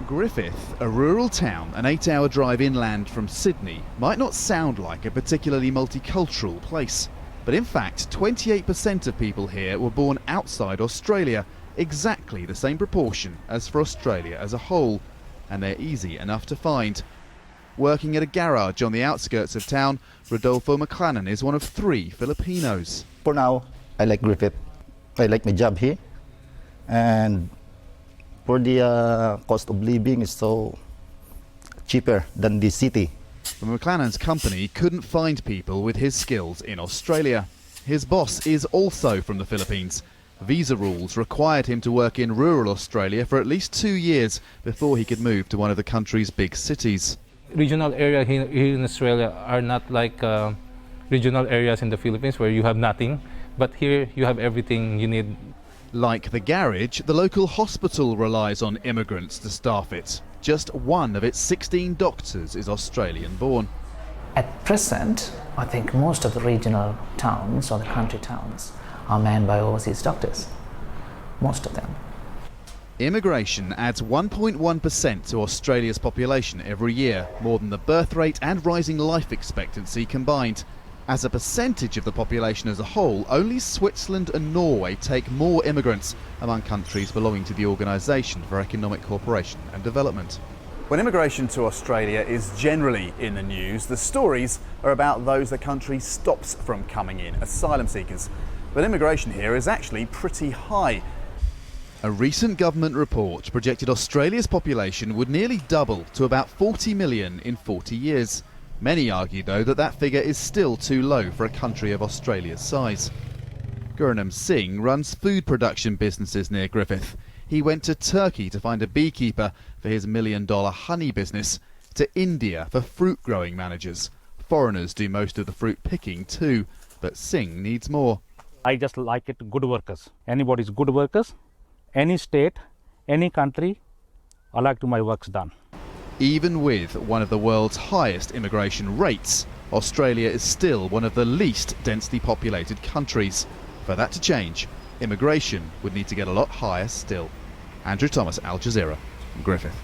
Griffith, a rural town an 8-hour drive inland from Sydney, might not sound like a particularly multicultural place. But in fact, 28% of people here were born outside Australia, exactly the same proportion as for Australia as a whole. And they're easy enough to find. Working at a garage on the outskirts of town, Rodolfo McLennan is one of 3 Filipinos. For now, I like Griffith. I like my job here. And for the cost of living is so cheaper than the city. But McLennan's company couldn't find people with his skills in Australia. His boss is also from the Philippines. Visa rules required him to work in rural Australia for at least 2 years before he could move to one of the country's big cities. Regional areas here in Australia are not like regional areas in the Philippines where you have nothing, but here you have everything you need. Like the garage, the local hospital relies on immigrants to staff it. Just one of its 16 doctors is Australian-born. At present, I think most of the regional towns or the country towns are manned by overseas doctors. Most of them. Immigration adds 1.1% to Australia's population every year, more than the birth rate and rising life expectancy combined. As a percentage of the population as a whole, only Switzerland and Norway take more immigrants among countries belonging to the Organisation for Economic Cooperation and Development. When immigration to Australia is generally in the news, the stories are about those the country stops from coming in, asylum seekers. But immigration here is actually pretty high. A recent government report projected Australia's population would nearly double to about 40 million in 40 years. Many argue, though, that that figure is still too low for a country of Australia's size. GURNAM SINGH runs food production businesses near Griffith. He went to Turkey to find a beekeeper for his $1 million honey business, to India for fruit-growing managers. Foreigners do most of the fruit picking too, but Singh needs more. I just like it good workers. Anybody's good workers, any state, any country, I like to my works done. Even with one of the world's highest immigration rates, Australia is still one of the least densely populated countries. For that to change, immigration would need to get a lot higher still. Andrew Thomas, Al Jazeera, Griffith.